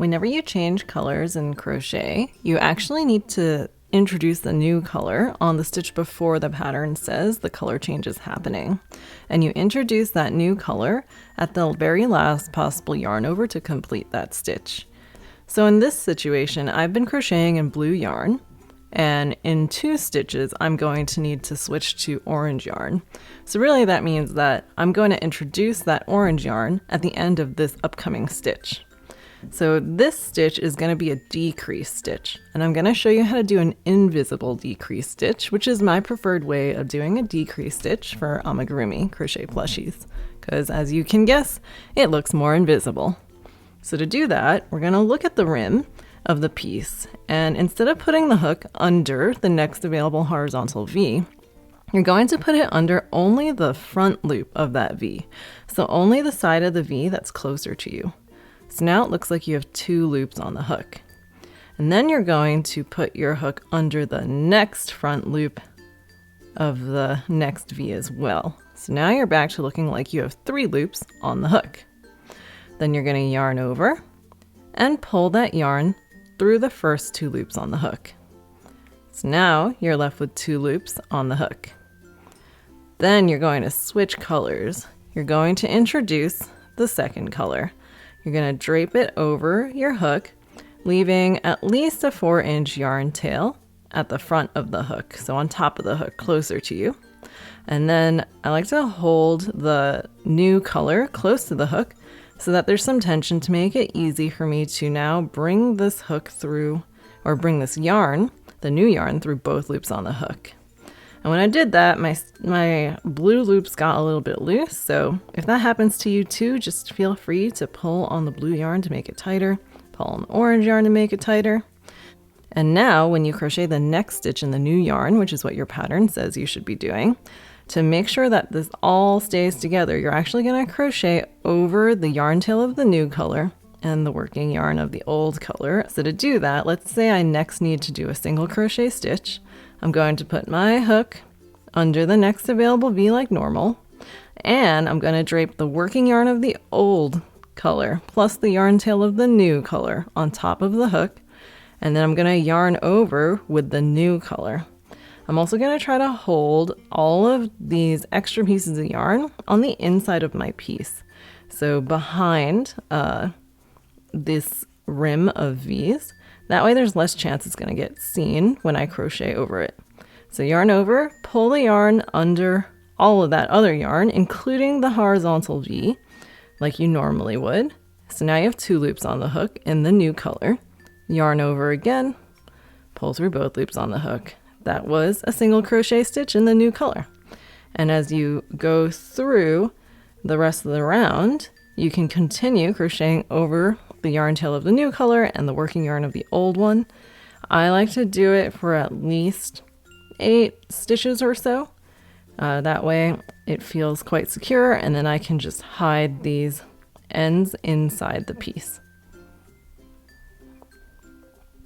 Whenever you change colors in crochet, you actually need to introduce the new color on the stitch before the pattern says the color change is happening. And you introduce that new color at the very last possible yarn over to complete that stitch. So in this situation, I've been crocheting in blue yarn, and in 2 stitches, I'm going to need to switch to orange yarn. So really that means that I'm going to introduce that orange yarn at the end of this upcoming stitch. So this stitch is going to be a decrease stitch, and I'm going to show you how to do an invisible decrease stitch, which is my preferred way of doing a decrease stitch for amigurumi crochet plushies, because as you can guess, it looks more invisible. So to do that, we're going to look at the rim of the piece, and instead of putting the hook under the next available horizontal V, you're going to put it under only the front loop of that V, so only the side of the V that's closer to you. So now it looks like you have 2 loops on the hook. And then you're going to put your hook under the next front loop of the next V as well. So now you're back to looking like you have 3 loops on the hook. Then you're going to yarn over and pull that yarn through the first 2 loops on the hook. So now you're left with 2 loops on the hook. Then you're going to switch colors. You're going to introduce the second color. You're going to drape it over your hook, leaving at least a 4-inch yarn tail at the front of the hook, so on top of the hook, closer to you. And then I like to hold the new color close to the hook so that there's some tension to make it easy for me to now bring this hook through, or bring this yarn, the new yarn, through both loops on the hook. And when I did that, my blue loops got a little bit loose, so if that happens to you too, just feel free to pull on the blue yarn to make it tighter, pull on the orange yarn to make it tighter. And now when you crochet the next stitch in the new yarn, which is what your pattern says you should be doing, to make sure that this all stays together, you're actually going to crochet over the yarn tail of the new color and the working yarn of the old color. So to do that, let's say I next need to do a single crochet stitch. I'm going to put my hook under the next available V like normal, and I'm going to drape the working yarn of the old color plus the yarn tail of the new color on top of the hook, and then I'm going to yarn over with the new color. I'm also going to try to hold all of these extra pieces of yarn on the inside of my piece, so behind this rim of V's. That way there's less chance it's going to get seen when I crochet over it. So yarn over, pull the yarn under all of that other yarn, including the horizontal V, like you normally would. So now you have 2 loops on the hook in the new color. Yarn over again, pull through both loops on the hook. That was a single crochet stitch in the new color. And as you go through the rest of the round, you can continue crocheting over the yarn tail of the new color and the working yarn of the old one. I like to do it for at least 8 stitches or so. That way it feels quite secure, and then I can just hide these ends inside the piece.